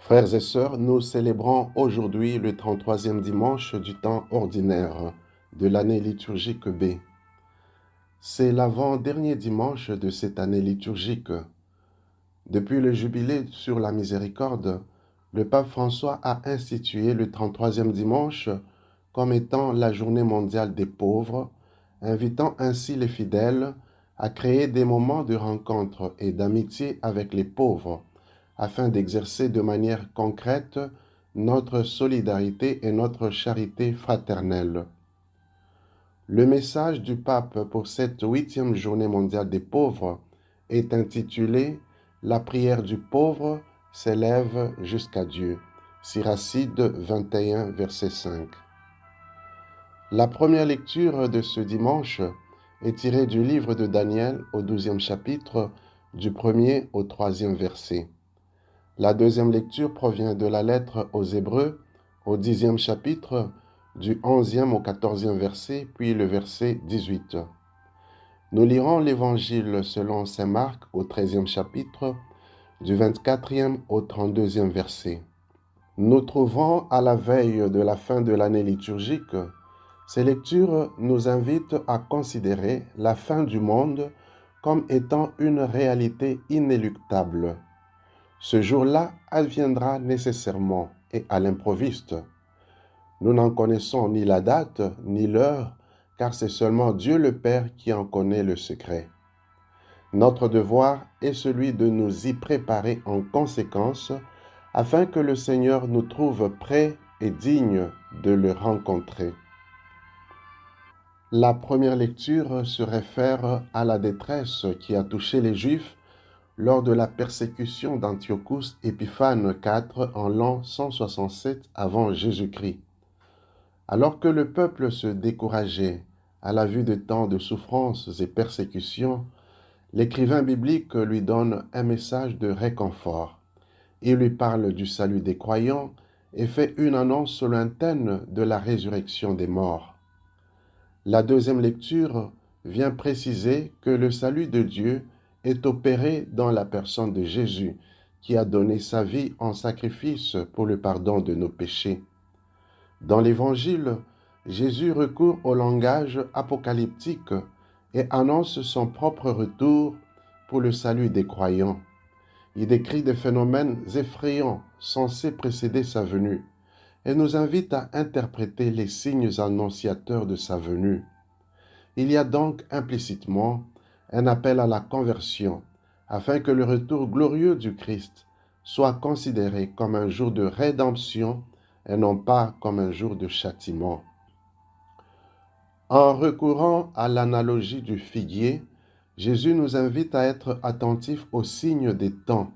Frères et sœurs, nous célébrons aujourd'hui le 33e dimanche du temps ordinaire de l'année liturgique B. C'est l'avant-dernier dimanche de cette année liturgique. Depuis le jubilé sur la miséricorde, le pape François a institué le 33e dimanche comme étant la journée mondiale des pauvres, invitant ainsi les fidèles à créer des moments de rencontre et d'amitié avec les pauvres, afin d'exercer de manière concrète notre solidarité et notre charité fraternelle. Le message du pape pour cette 8e journée mondiale des pauvres est intitulé « La prière du pauvre s'élève jusqu'à Dieu ». Siracide 21, verset 5. La première lecture de ce dimanche est tirée du livre de Daniel au 12e chapitre, du 1er au 3e verset. La deuxième lecture provient de la lettre aux Hébreux, au 10e chapitre, du 11e au 14e verset, puis le verset 18. Nous lirons l'Évangile selon saint Marc au 13e chapitre, du 24e au 32e verset. Nous trouvons à la veille de la fin de l'année liturgique. Ces lectures nous invitent à considérer la fin du monde comme étant une réalité inéluctable. Ce jour-là adviendra nécessairement et à l'improviste. Nous n'en connaissons ni la date ni l'heure, car c'est seulement Dieu le Père qui en connaît le secret. Notre devoir est celui de nous y préparer en conséquence, afin que le Seigneur nous trouve prêts et dignes de le rencontrer. La première lecture se réfère à la détresse qui a touché les Juifs lors de la persécution d'Antiochus Épiphane IV en l'an 167 avant Jésus-Christ. Alors que le peuple se décourageait à la vue de tant de souffrances et persécutions, l'écrivain biblique lui donne un message de réconfort. Il lui parle du salut des croyants et fait une annonce lointaine de la résurrection des morts. La deuxième lecture vient préciser que le salut de Dieu est opéré dans la personne de Jésus, qui a donné sa vie en sacrifice pour le pardon de nos péchés. Dans l'Évangile, Jésus recourt au langage apocalyptique et annonce son propre retour pour le salut des croyants. Il décrit des phénomènes effrayants censés précéder sa venue et nous invite à interpréter les signes annonciateurs de sa venue. Il y a donc implicitement un appel à la conversion, afin que le retour glorieux du Christ soit considéré comme un jour de rédemption et non pas comme un jour de châtiment. En recourant à l'analogie du figuier, Jésus nous invite à être attentifs aux signes des temps.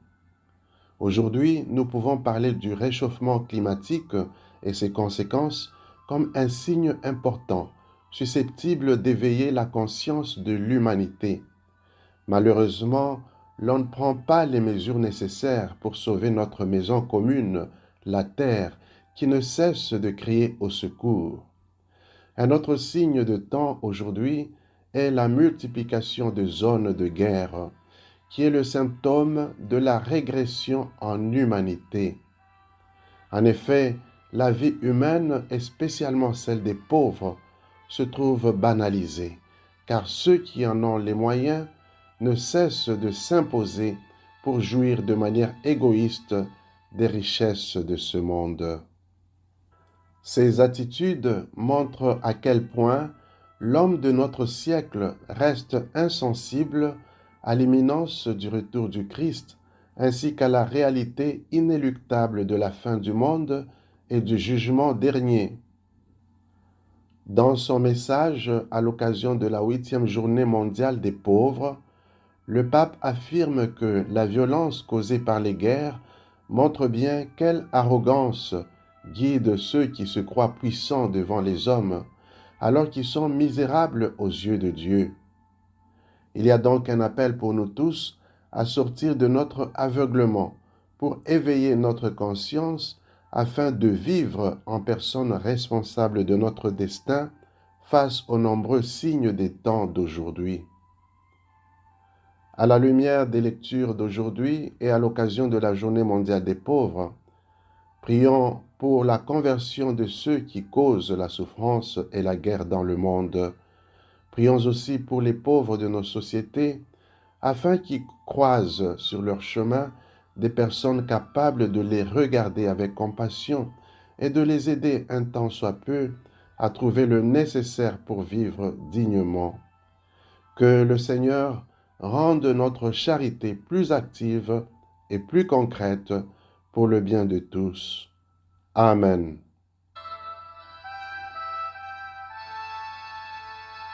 Aujourd'hui, nous pouvons parler du réchauffement climatique et ses conséquences comme un signe important, susceptible d'éveiller la conscience de l'humanité. Malheureusement, l'on ne prend pas les mesures nécessaires pour sauver notre maison commune, la terre, qui ne cesse de crier au secours. Un autre signe de temps aujourd'hui est la multiplication de zones de guerre, qui est le symptôme de la régression en humanité. En effet, la vie humaine, et spécialement celle des pauvres, se trouve banalisée, car ceux qui en ont les moyens ne cessent de s'imposer pour jouir de manière égoïste des richesses de ce monde. Ces attitudes montrent à quel point l'homme de notre siècle reste insensible à l'imminence du retour du Christ, ainsi qu'à la réalité inéluctable de la fin du monde et du jugement dernier. Dans son message à l'occasion de la 8e journée mondiale des pauvres, le pape affirme que la violence causée par les guerres montre bien quelle arrogance guide ceux qui se croient puissants devant les hommes, alors qu'ils sont misérables aux yeux de Dieu. Il y a donc un appel pour nous tous à sortir de notre aveuglement, pour éveiller notre conscience afin de vivre en personne responsable de notre destin face aux nombreux signes des temps d'aujourd'hui. À la lumière des lectures d'aujourd'hui et à l'occasion de la Journée mondiale des pauvres, Prions pour la conversion de ceux qui causent la souffrance et la guerre dans le monde. Prions aussi pour les pauvres de nos sociétés, afin qu'ils croisent sur leur chemin des personnes capables de les regarder avec compassion et de les aider un temps soit peu à trouver le nécessaire pour vivre dignement. Que le Seigneur rende notre charité plus active et plus concrète pour le bien de tous. Amen.